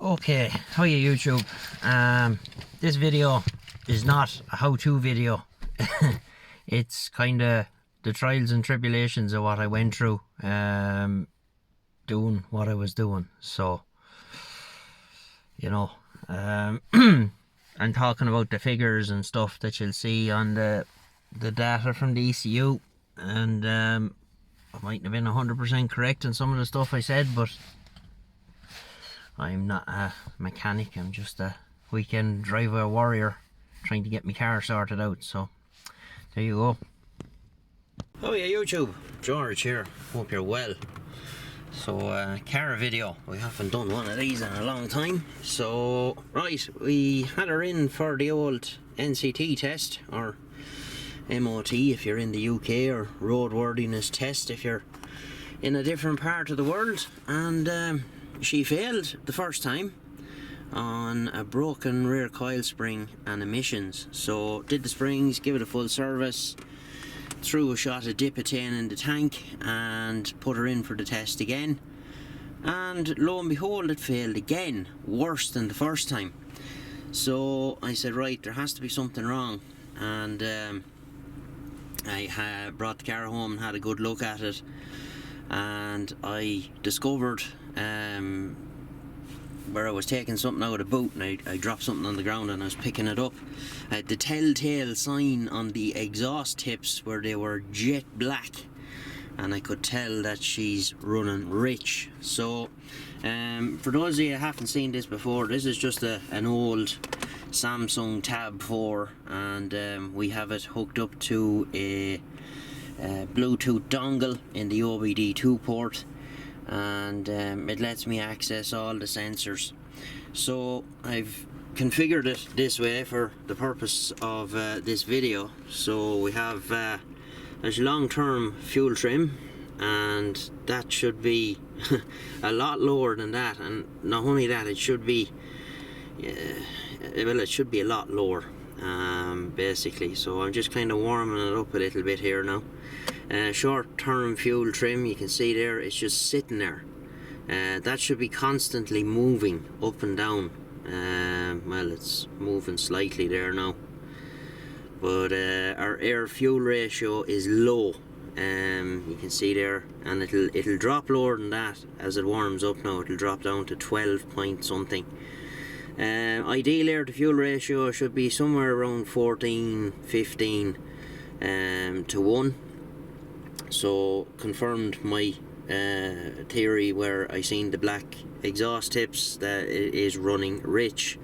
Okay, how are you, YouTube? This video is not a how-to video. It's kind of the trials and tribulations of what I went through doing what I was doing. So, you know, I'm talking about the figures and stuff that you'll see on the data from the ECU, and I mightn't have been 100% correct in some of the stuff I said, but I'm not a mechanic. I'm just a weekend driver warrior trying to get my car sorted out. So there you go. Oh yeah, YouTube, George here. Hope you're well. So car video, we haven't done one of these in a long time. So right, we had her in for the old NCT test, or MOT if you're in the UK, or roadworthiness test if you're in a different part of the world, and she failed the first time on a broken rear coil spring and emissions. So did the springs, give it a full service, threw a shot of dipetane in the tank and put her in for the test again, and lo and behold, it failed again, worse than the first time. So I said, right, there has to be something wrong, and I brought the car home and had a good look at it, and I discovered where I was taking something out of the boot, and I dropped something on the ground and I was picking it up. The telltale sign on the exhaust tips where they were jet black, and I could tell that she's running rich. So for those of you who haven't seen this before, this is just an old Samsung Tab 4, and we have it hooked up to a Bluetooth dongle in the OBD2 port, and it lets me access all the sensors. So I've configured it this way for the purpose of this video. So we have there's long-term fuel trim, and that should be a lot lower than that, and not only that, it should be well, it should be a lot lower basically. So I'm just kind of warming it up a little bit here now. Short-term fuel trim, you can see there, it's just sitting there. That should be constantly moving up and down. Well, it's moving slightly there now, but our air-fuel ratio is low. You can see there, and it'll drop lower than that as it warms up now. It'll drop down to 12 point something. Ideally, air to fuel ratio should be somewhere around 14, 15 to 1. So confirmed my theory where I seen the black exhaust tips, that it is running rich.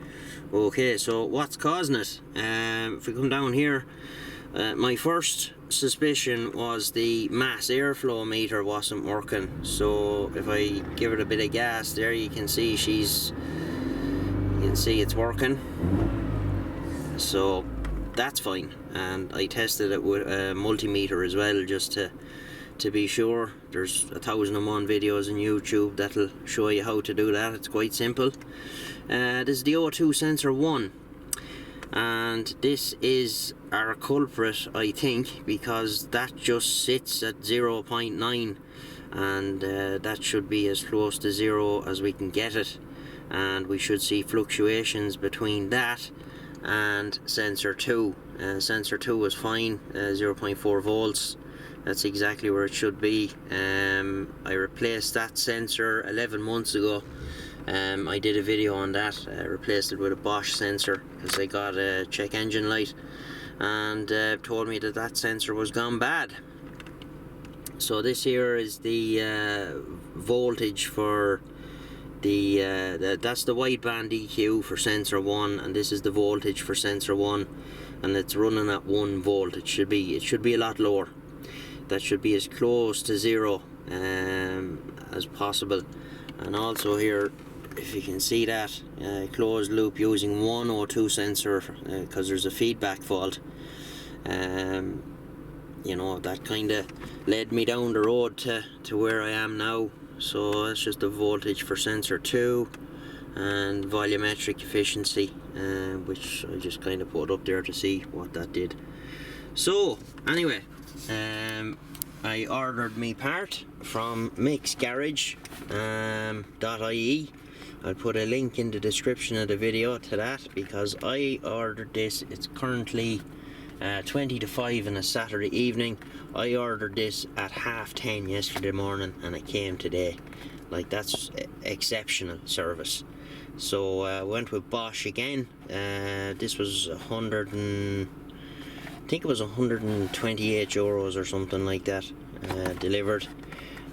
Okay, so what's causing it? If we come down here, my first suspicion was the mass airflow meter wasn't working. So if I give it a bit of gas there, you can see it's working. So that's fine, and I tested it with a multimeter as well, just to be sure. There's 1001 videos on YouTube that'll show you how to do that. It's quite simple. This is the O2 sensor 1, and this is our culprit, I think, because that just sits at 0.9, and that should be as close to 0 as we can get it, and we should see fluctuations between that and sensor 2. Sensor 2 was fine, 0.4 volts. That's exactly where it should be. I replaced that sensor 11 months ago. I did a video on that. I replaced it with a Bosch sensor because I got a check engine light, and told me that sensor was gone bad. So this here is the voltage for that's the wideband EQ for sensor 1, and this is the voltage for sensor 1, and it's running at 1 volt. It should be a lot lower. That should be as close to 0 as possible. And also here, if you can see that, closed loop using one O2 sensor, because there's a feedback fault. You know, that kind of led me down the road to where I am now. So that's just the voltage for sensor 2 and volumetric efficiency, which I just kind of put up there to see what that did. So anyway, I ordered me part from mixgarage.ie, I'll put a link in the description of the video to that, because I ordered this. It's currently 20 to 5 on a Saturday evening. I ordered this at 10:30 yesterday morning and it came today. Like, that's exceptional service. So I went with Bosch again. This was I think it was 128 euros or something like that, delivered.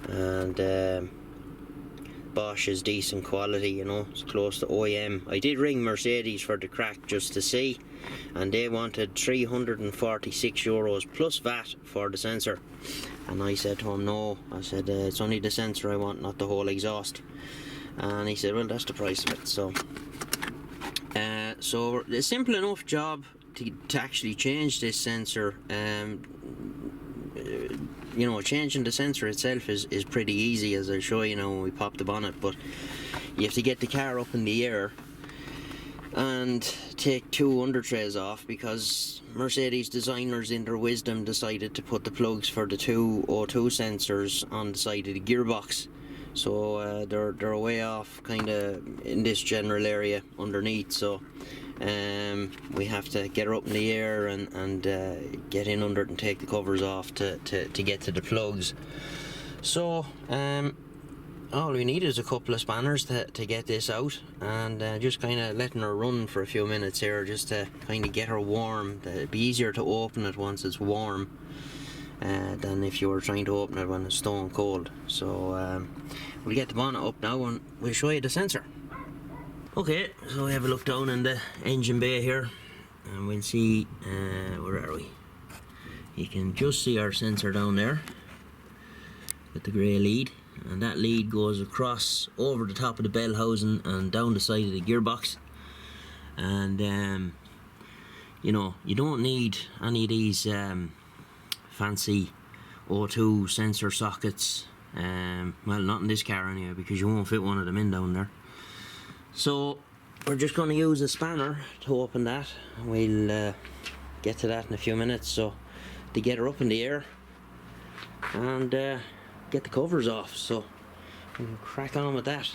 And Bosch is decent quality, you know, it's close to OEM. I did ring Mercedes for the crack just to see, and they wanted 346 euros plus VAT for the sensor. And I said to him, no, I said, it's only the sensor I want, not the whole exhaust. And he said, well, that's the price of it. So so a simple enough job to actually change this sensor. You know, changing the sensor itself is pretty easy, as I'll show you now when we pop the bonnet, but you have to get the car up in the air and take 2 under trays off, because Mercedes designers in their wisdom decided to put the plugs for the 202 sensors on the side of the gearbox. So they're way off kind of in this general area underneath, so we have to get her up in the air and get in under it and take the covers off to get to the plugs. So all we need is a couple of spanners to get this out, and just kind of letting her run for a few minutes here, just to kind of get her warm. It'd be easier to open it once it's warm than if you were trying to open it when it's stone cold. So we'll get the bonnet up now and we'll show you the sensor. Okay, so we have a look down in the engine bay here, and we'll see, where are we? You can just see our sensor down there with the grey lead, and that lead goes across over the top of the bell housing and down the side of the gearbox. And you know, you don't need any of these fancy O2 sensor sockets, well, not in this car anyway, because you won't fit one of them in down there. So we're just going to use a spanner to open that. We'll get to that in a few minutes. So to get her up in the air and get the covers off, so we'll crack on with that.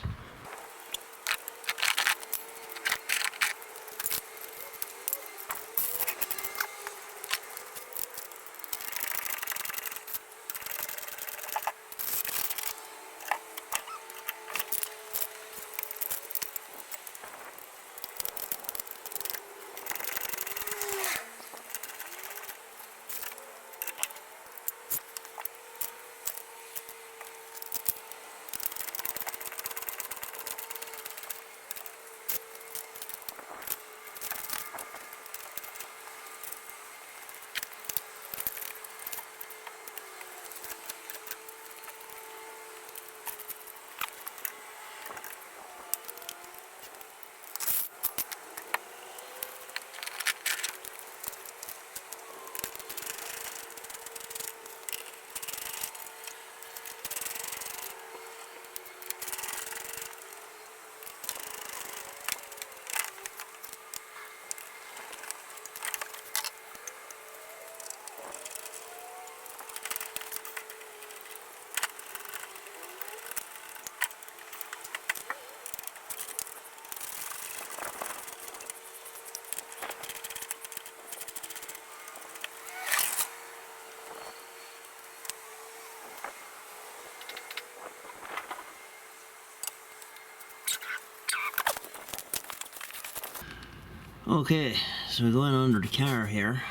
Okay, so we're going under the car here.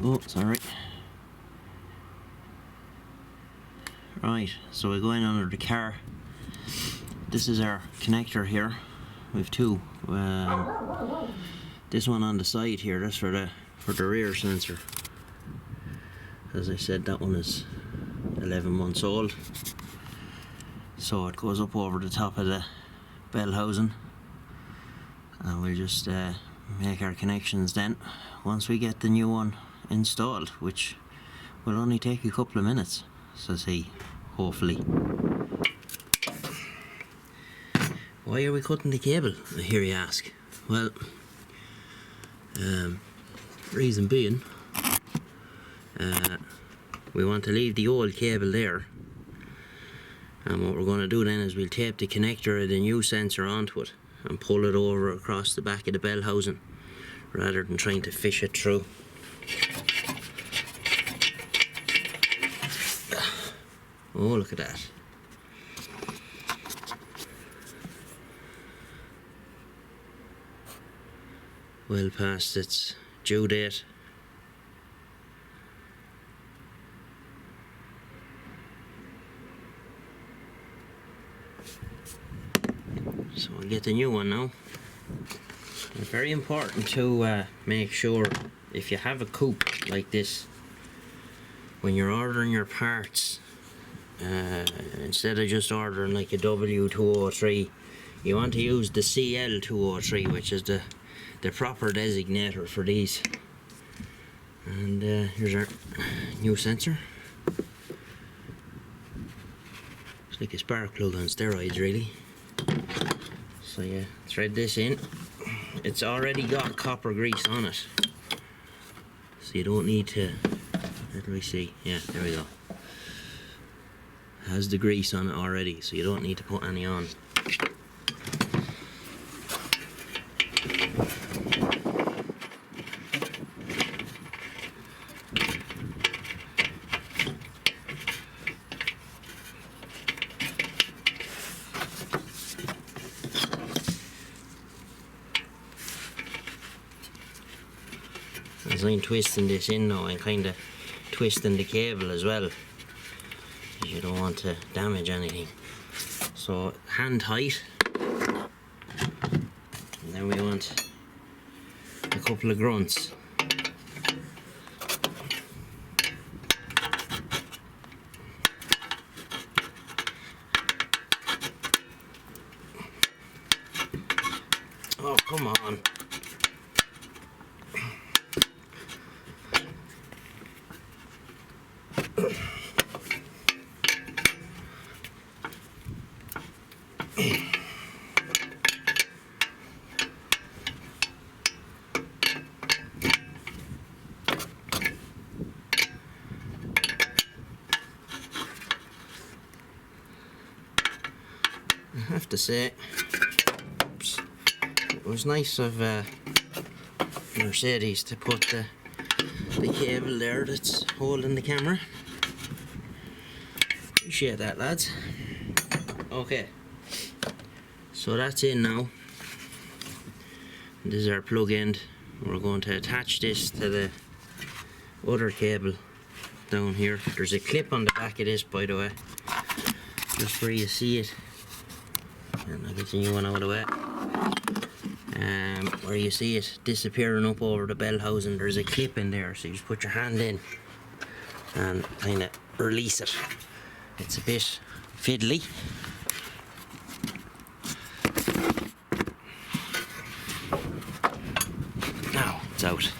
Oh, sorry. Right, so we're going under the car. This is our connector here. We have two. This one on the side here, that's for the rear sensor. As I said, that one is 11 months old. So it goes up over the top of the bell housing. And we'll just make our connections then once we get the new one installed, which will only take a couple of minutes. So see, hopefully. Why are we cutting the cable, I hear you ask? Well, reason being, we want to leave the old cable there And what we're going to do then is we'll tape the connector of the new sensor onto it and pull it over across the back of the bell housing rather than trying to fish it through. Oh, look at that. Well past its due date. So I'll get the new one now. It's very important to make sure if you have a coupe like this, when you're ordering your parts, instead of just ordering like a W203, you want to use the CL203, which is the proper designator for these. And here's our new sensor. It's like a spark plug on steroids, really. So you thread this in. It's already got copper grease on it, so you don't need to. Let me see. Yeah, there we go. It has the grease on it already, so you don't need to put any on. As I'm twisting this in now, I'm kind of twisting the cable as well, because you don't want to damage anything. So hand tight, and then we want a couple of grunts. Oh, come on. I have to say, oops, it was nice of Mercedes to put the cable there that's holding the camera. Appreciate that, lads. Okay, so that's in now. This is our plug end. We're going to attach this to the other cable down here. There's a clip on the back of this, by the way, just where you see it. And I'll get the new one out of the way. Where you see it disappearing up over the bell housing, there's a clip in there, so you just put your hand in and kind of release it. It's a bit fiddly. Now it's out.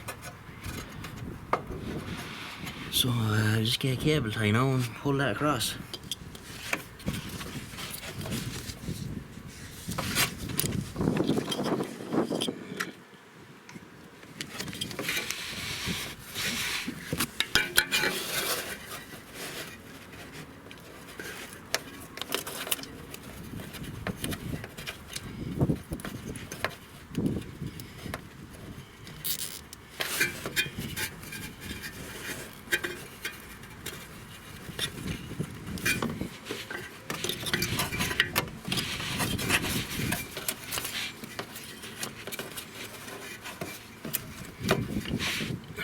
So just get a cable tie now and pull that across.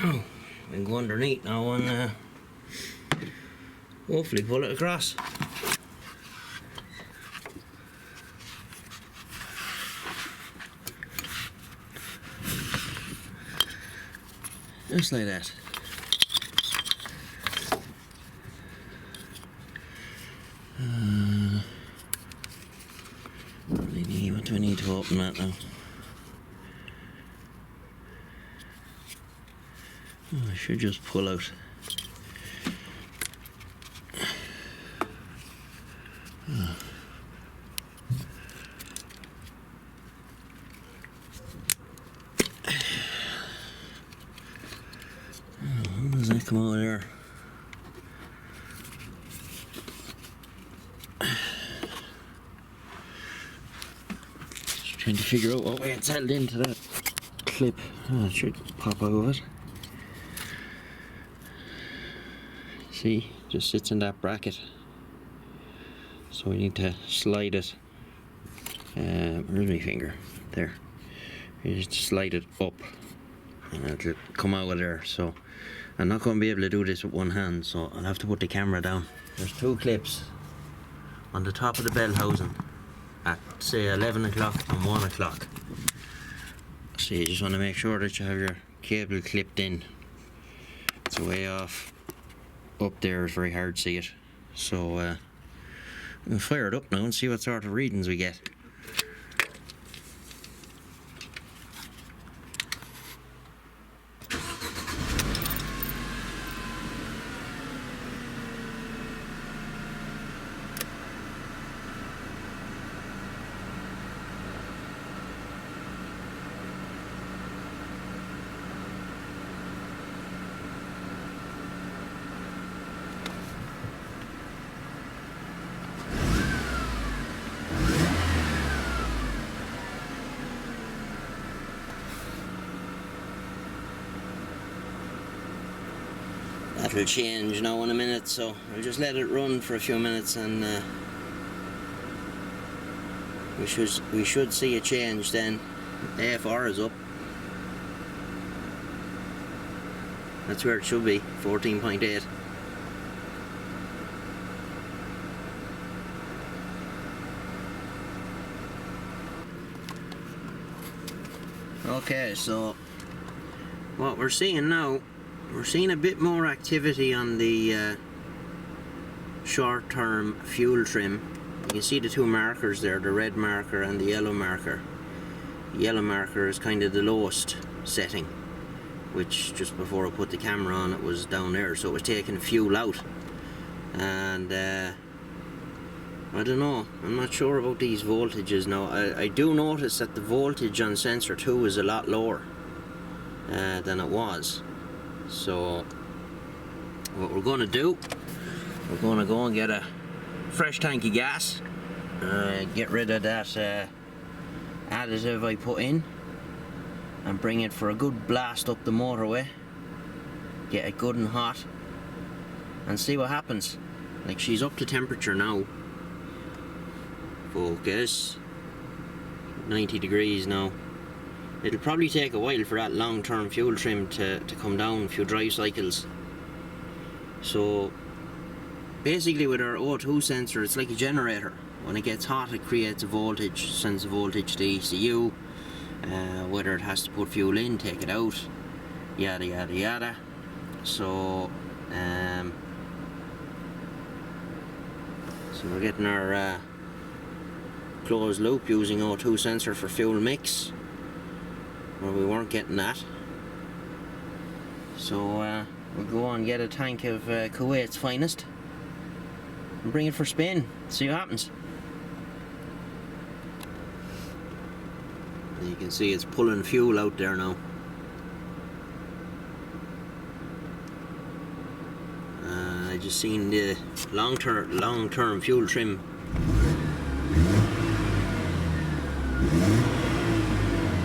Oh, we can go underneath now and hopefully pull it across. Just like that. What do I need to open that now? Oh, I should just pull out. Oh. How does that come out of there? Trying to figure out what way it's held into that clip. Oh, it should pop out of it. See, just sits in that bracket. So we need to slide it. Where's my finger? There. You just slide it up and it'll come out of there. So I'm not going to be able to do this with one hand, so I'll have to put the camera down. There's two clips on the top of the bell housing at say 11 o'clock and 1 o'clock. So you just want to make sure that you have your cable clipped in. It's a way off. Up there is very hard to see it. So we'll fire it up now and see what sort of readings we get. That'll change now in a minute, so I'll just let it run for a few minutes and we should see a change then. AFR is up. That's where it should be, 14.8. Okay, so what we're seeing now, we're seeing a bit more activity on the short-term fuel trim. You can see the two markers there, the red marker and the yellow marker. The yellow marker is kind of the lowest setting, which just before I put the camera on it was down there, so it was taking fuel out. And I don't know, I'm not sure about these voltages now. I do notice that the voltage on sensor 2 is a lot lower than it was. So what we're going to do, we're going to go and get a fresh tank of gas, get rid of that additive I put in, and bring it for a good blast up the motorway, get it good and hot, and see what happens. Like, she's up to temperature now. Focus. 90 degrees now. It'll probably take a while for that long-term fuel trim to come down, a few drive cycles. So basically with our O2 sensor, it's like a generator. When it gets hot, it creates a voltage, sends a voltage to ECU, whether it has to put fuel in, take it out, yada yada yada. So so we're getting our closed loop using O2 sensor for fuel mix, where we weren't getting that. So we'll go and get a tank of Kuwait's finest and bring it for spin, see what happens. You can see it's pulling fuel out there now. I just seen the long-term fuel trim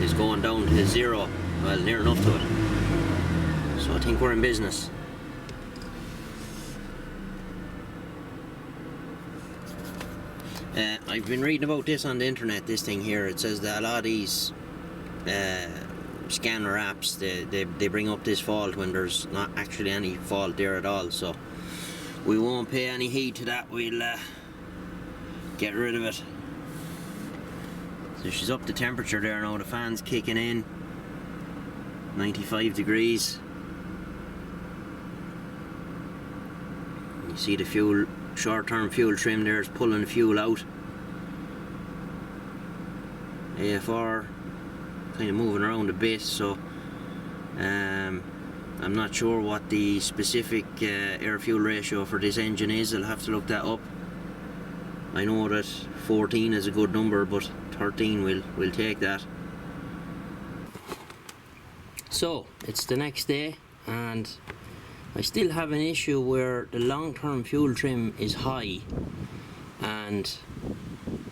is going down to 0, well, near enough to it. So I think we're in business. I've been reading about this on the internet, this thing here. It says that a lot of these scanner apps, they bring up this fault when there's not actually any fault there at all. So we won't pay any heed to that. We'll get rid of it. So she's up to temperature there now. The fan's kicking in. 95 degrees. You see the fuel, short-term fuel trim there is pulling the fuel out. AFR kind of moving around a bit, so I'm not sure what the specific air-fuel ratio for this engine is. I'll have to look that up. I know that 14 is a good number, but 13 we'll take that. So it's the next day, and I still have an issue where the long-term fuel trim is high, and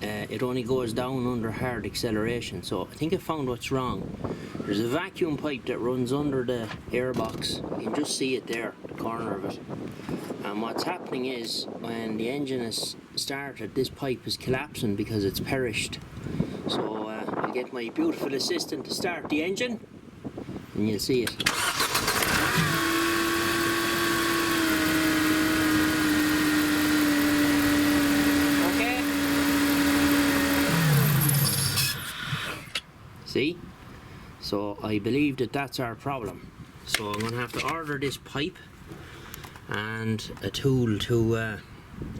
it only goes down under hard acceleration. So I think I found what's wrong. There's a vacuum pipe that runs under the airbox. You can just see it there, the corner of it. And what's happening is, when the engine is started, this pipe is collapsing because it's perished. So I'll get my beautiful assistant to start the engine, and you'll see it. Okay. See? So I believe that that's our problem. So I'm going to have to order this pipe and a tool to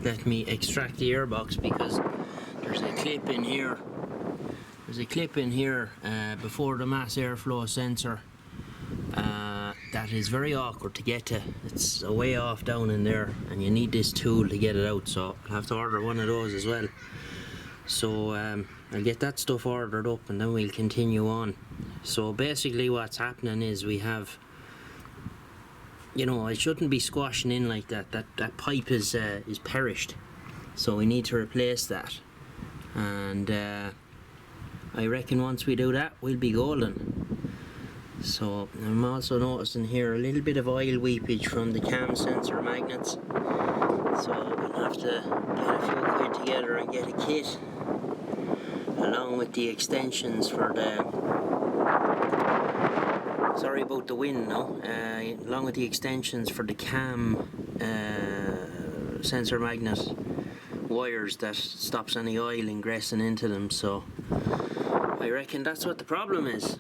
let me extract the airbox, because there's a clip in here. There's a clip in here before the mass airflow sensor that is very awkward to get to. It's a way off down in there, and you need this tool to get it out. So I'll have to order one of those as well. So I'll get that stuff ordered up, and then we'll continue on. So basically what's happening is, we have, you know, I shouldn't be squashing in like that. That pipe is perished, so we need to replace that. And I reckon once we do that, we'll be golden. So I'm also noticing here a little bit of oil weepage from the cam sensor magnets. So we'll have to get a few quid together and get a kit, along with the extensions for the, sorry about the wind now, along with the extensions for the cam sensor magnet wires that stops any oil ingressing into them. So I reckon that's what the problem is.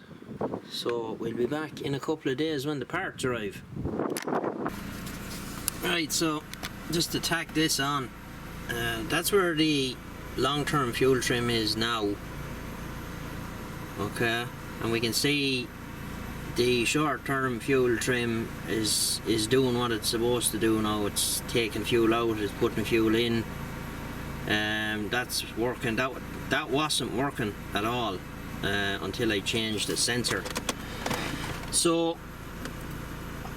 So we'll be back in a couple of days when the parts arrive. Right, so just to tack this on, that's where the long-term fuel trim is now. Okay, and we can see the short-term fuel trim is doing what it's supposed to do now. It's taking fuel out, it's putting fuel in. That's working. That wasn't working at all until I changed the sensor. So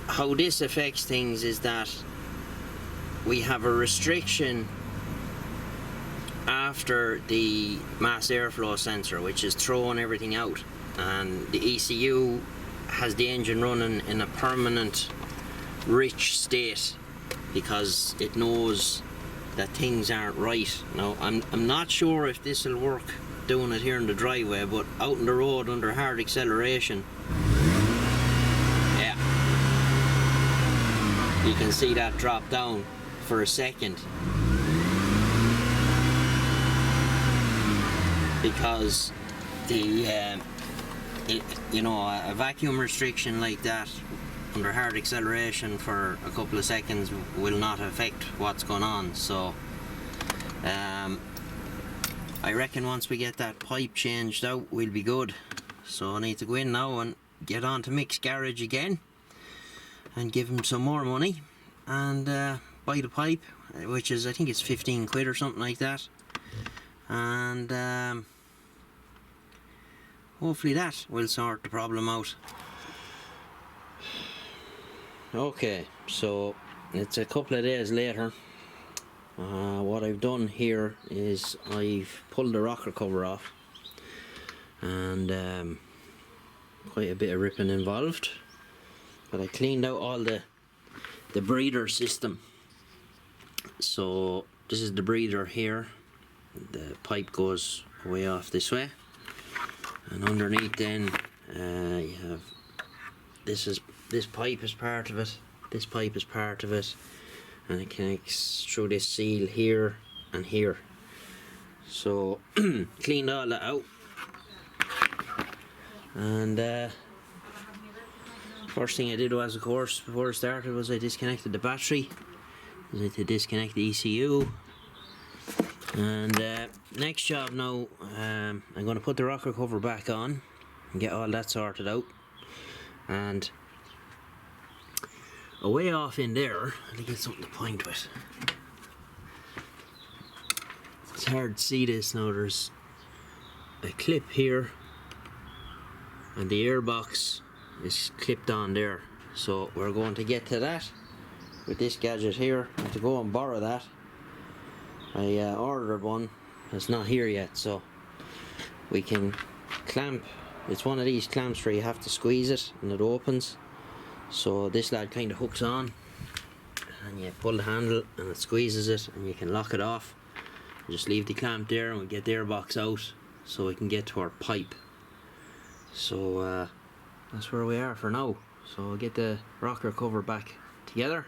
how this affects things is that we have a restriction after the mass airflow sensor, which is throwing everything out, and the ECU has the engine running in a permanent rich state because it knows that things aren't right. Now I'm not sure if this will work doing it here in the driveway, but out on the road under hard acceleration, yeah, you can see that drop down for a second, because the you know, a vacuum restriction like that under hard acceleration for a couple of seconds will not affect what's going on. So I reckon once we get that pipe changed out, we'll be good. So I need to go in now and get on to Mick's garage again and give him some more money and buy the pipe, which is, I think it's 15 quid or something like that, and hopefully that will sort the problem out. Okay, so it's a couple of days later. What I've done here is I've pulled the rocker cover off, and quite a bit of ripping involved, but I cleaned out all the breather system. So this is the breather here. The pipe goes way off this way, and underneath then you have this pipe is part of it, this pipe is part of it, and it connects through this seal here and here. So cleaned all that out, and first thing I did was, of course, before I started, was I disconnected the battery. I had to disconnect the ECU, and next job now, I'm going to put the rocker cover back on and get all that sorted out. And away off in there, I'll get something to point with. It's hard to see this now. There's a clip here, and the airbox is clipped on there. So we're going to get to that with this gadget here. I have to go and borrow that. I ordered one it's not here yet, so we can clamp. It's one of these clamps where you have to squeeze it and it opens. So this lad kind of hooks on, and you pull the handle and it squeezes it, and you can lock it off. You just leave the clamp there, and we get the airbox out so we can get to our pipe. So that's where we are for now. So I'll get the rocker cover back together,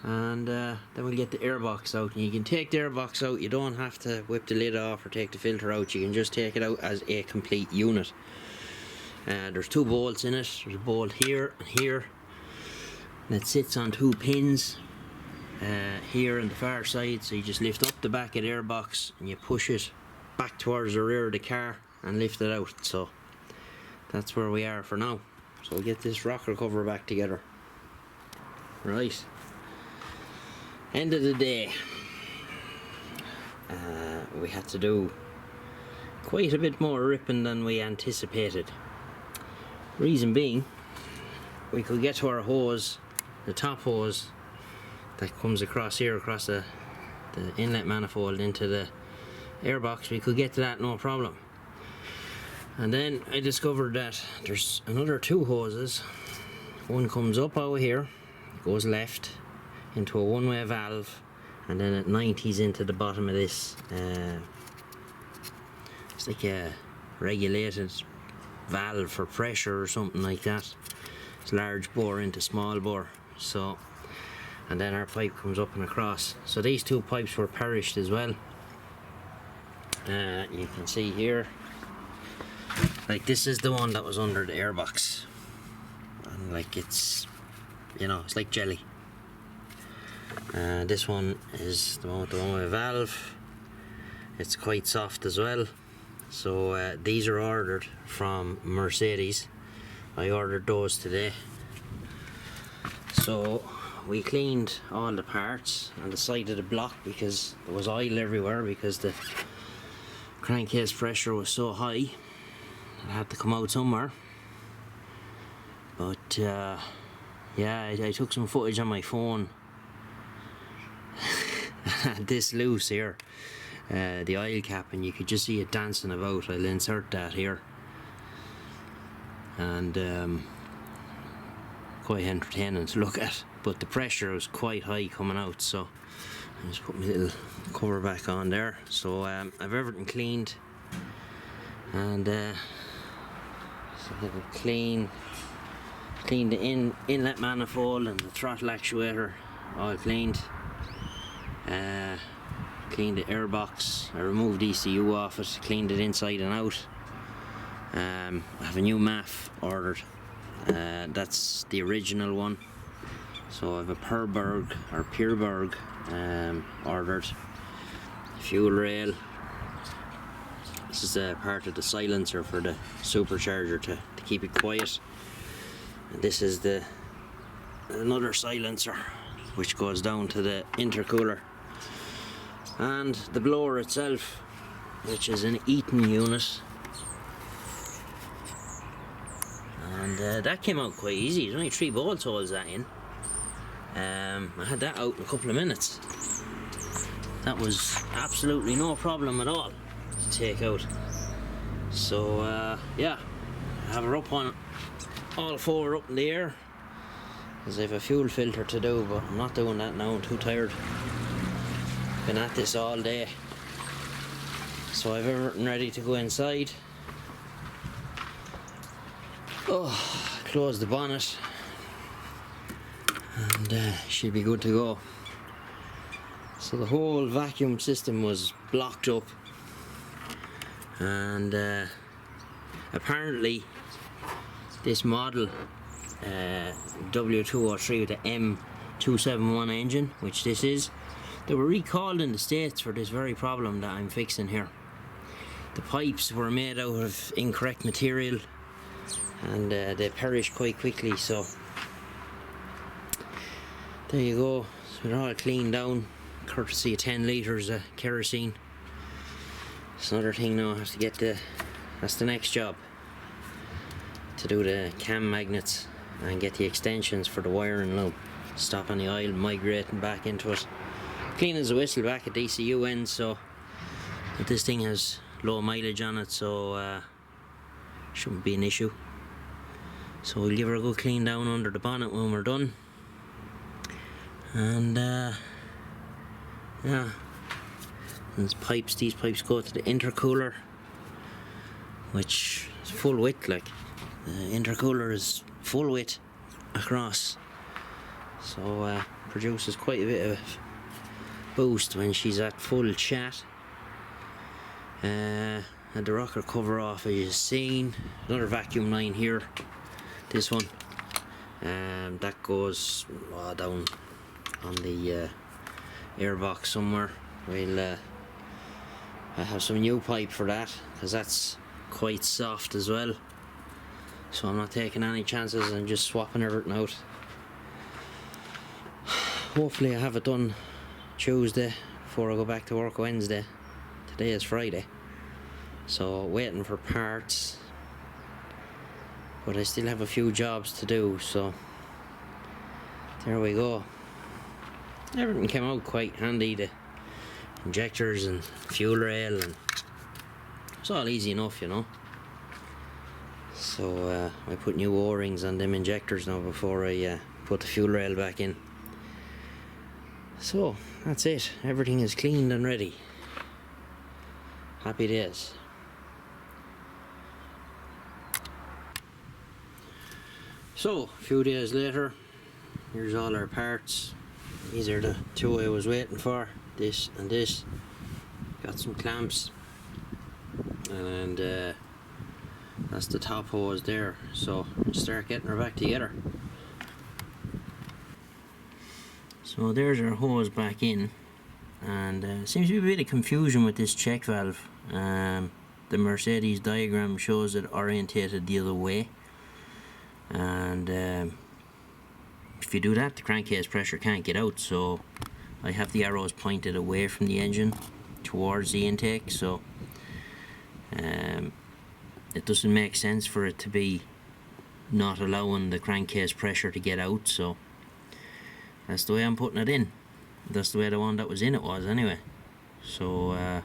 and then we'll get the airbox out. And you can take the airbox out, you don't have to whip the lid off or take the filter out. You can just take it out as a complete unit. There's 2 bolts in it. There's a bolt here and here, and it sits on 2 pins here on the far side. So you just lift up the back of the airbox and you push it back towards the rear of the car and lift it out. So that's where we are for now. So we'll get this rocker cover back together. Right, end of the day. We had to do quite a bit more ripping than we anticipated. Reason being, we could get to our hose, the top hose that comes across here, across the inlet manifold into the airbox. We could get to that no problem. And then I discovered that there's another 2 hoses. One comes up over here, goes left into a one-way valve, and then it 90s into the bottom of this. It's like a regulated valve for pressure or something like that. It's large bore into small bore. So, and then our pipe comes up and across. So these 2 pipes were perished as well. You can see here, like this is the one that was under the airbox, and like it's, you know, it's like jelly. This one is the one with the one-way valve. It's quite soft as well. So these are ordered from Mercedes. I ordered those today. So we cleaned all the parts on the side of the block because there was oil everywhere, because the crankcase pressure was so high. It had to come out somewhere. But yeah, I took some footage on my phone. This loose here, the oil cap, and you could just see it dancing about. I'll insert that here. And quite entertaining to look at, but the pressure was quite high coming out, so I just put my little cover back on there. So I've everything cleaned, and so I have cleaned the inlet manifold and the throttle actuator, all cleaned. Cleaned the airbox. I removed the ECU off it, cleaned it inside and out. I have a new MAF ordered. That's the original one. So I have a Pierberg ordered. Fuel rail. This is a part of the silencer for the supercharger to keep it quiet. And this is another silencer which goes down to the intercooler. And the blower itself, which is an Eaton unit. And that came out quite easy. There's only 3 bolt holes that in. I had that out in a couple of minutes. That was absolutely no problem at all to take out. So yeah, I have her up on all 4 up in the air, because I have a fuel filter to do, but I'm not doing that now. I'm too tired. Been at this all day. So I've everything ready to go inside. Oh, close the bonnet, and she'll be good to go. So the whole vacuum system was blocked up, and apparently this model W203 with the M271 engine, which this is, they were recalled in the States for this very problem that I'm fixing here. The pipes were made out of incorrect material, and they perished quite quickly. So there you go. So they're all cleaned down, courtesy of 10 litres of kerosene. It's another thing now. I have to get that's the next job, to do the cam magnets and get the extensions for the wiring loop, stop any oil migrating back into it. Clean as a whistle back at the ECU end, so But this thing has low mileage on it, so shouldn't be an issue. So we'll give her a good clean down under the bonnet when we're done. And yeah, these pipes go to the intercooler, which is full width. Like, the intercooler is full width across, so produces quite a bit of boost when she's at full chat. Had the rocker cover off, as you've seen. Another vacuum line here, this one, that goes down on the airbox somewhere. We'll I have some new pipe for that, because that's quite soft as well, so I'm not taking any chances and just swapping everything out. Hopefully I have it done Tuesday before I go back to work Wednesday. Today is Friday, so waiting for parts, but I still have a few jobs to do, so there we go. Everything came out quite handy, the injectors and fuel rail, and it's all easy enough, you know. So I put new O-rings on them injectors now before I put the fuel rail back in. So that's it, everything is cleaned and ready. Happy days. So a few days later, here's all our parts. These are the two I was waiting for, this and this. Got some clamps, and that's the top hose there, so we'll start getting her back together. So there's our hose back in, and seems to be a bit of confusion with this check valve. The Mercedes diagram shows it orientated the other way, and if you do that, the crankcase pressure can't get out, so I have the arrows pointed away from the engine towards the intake, so it doesn't make sense for it to be not allowing the crankcase pressure to get out, so that's the way I'm putting it in. That's the way the one that was in it was anyway. So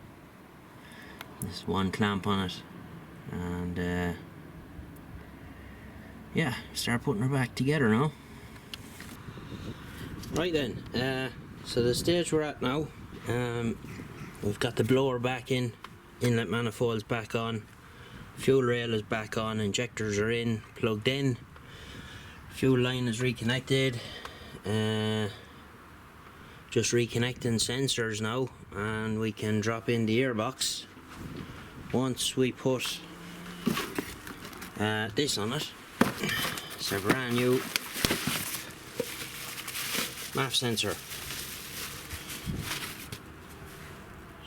there's one clamp on it, and yeah, start putting her back together now. Right then, so the stage we're at now, we've got the blower back in, inlet manifold's back on, fuel rail is back on, injectors are in, plugged in, fuel line is reconnected, just reconnecting sensors now, and we can drop in the airbox once we put this on it. It's a brand new MAF sensor.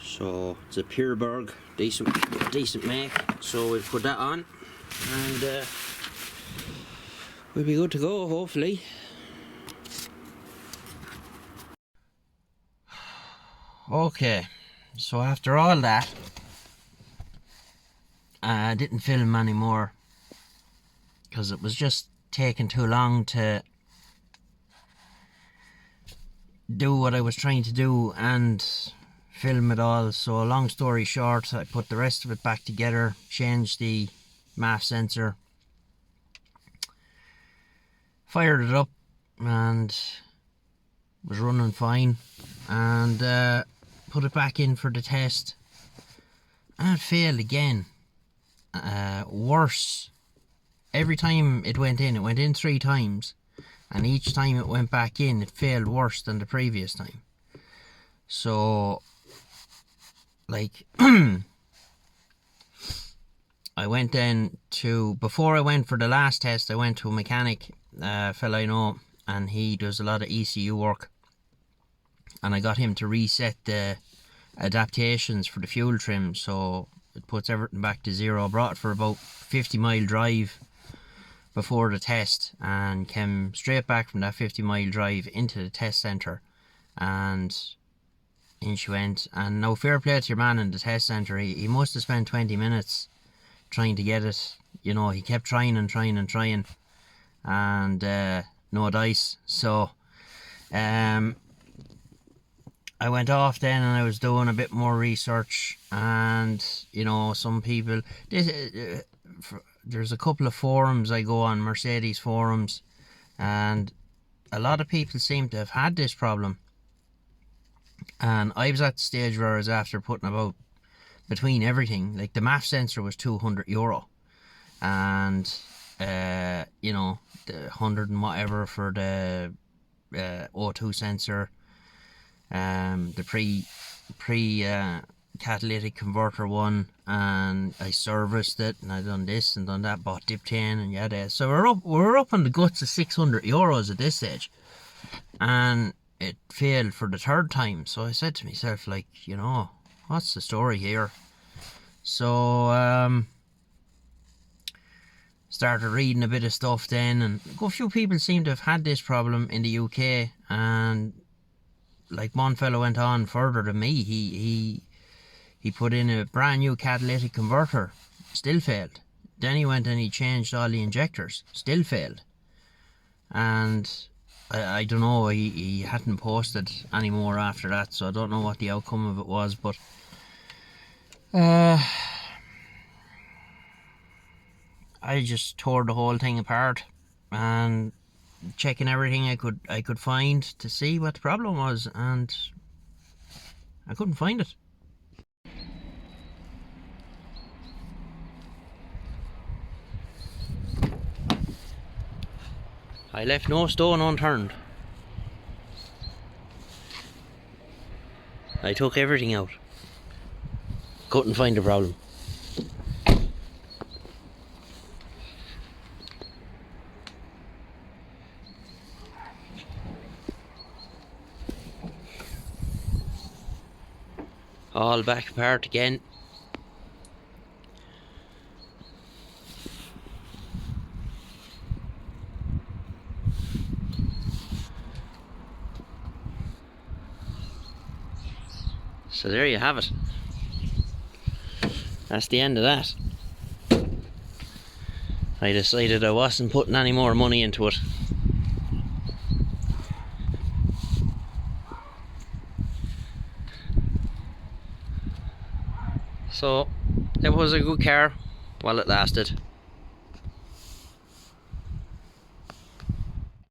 So it's a Pureberg, decent make. So we'll put that on, and we'll be good to go, hopefully. Okay, so after all that, I didn't film anymore because it was just taking too long to do what I was trying to do and film it all. So long story short, I put the rest of it back together, changed the MAF sensor, fired it up, and was running fine, and put it back in for the test, and it failed again. Worse. Every time it went in 3 times, and each time it went back in, it failed worse than the previous time. So, like, I went then to, before I went for the last test, I went to a mechanic, fella I know, and he does a lot of ECU work, and I got him to reset the adaptations for the fuel trim, so it puts everything back to zero. I brought it for about 50-mile drive before the test, and came straight back from that 50-mile drive into the test centre, and in she went. And now, fair play to your man in the test centre, he must have spent 20 minutes trying to get it, you know. He kept trying and trying and trying, and no dice. So I I went off then and I was doing a bit more research, and you know, some people, there's a couple of forums I go on, Mercedes forums, and a lot of people seem to have had this problem. And I was at the stage where I was after putting about, between everything, like the MAF sensor was €200, and you know, the 100 and whatever for the O2 sensor, the pre catalytic converter one, and I serviced it, and I done this and done that, bought dip 10 and yada. So we're up on the guts of €600 at this stage, and it failed for the third time. So I said to myself, like, you know, what's the story here? So started reading a bit of stuff then, and a few people seem to have had this problem in the UK, and like one fellow went on further than me. He put in a brand new catalytic converter, still failed. Then he went and he changed all the injectors, still failed. And I don't know, he hadn't posted any more after that, so I don't know what the outcome of it was, but I just tore the whole thing apart and checking everything I could find to see what the problem was, and I couldn't find it. I left no stone unturned. I took everything out. Couldn't find the problem. All back apart again. So there you have it. That's the end of that. I decided I wasn't putting any more money into it. So it was a good car while it lasted.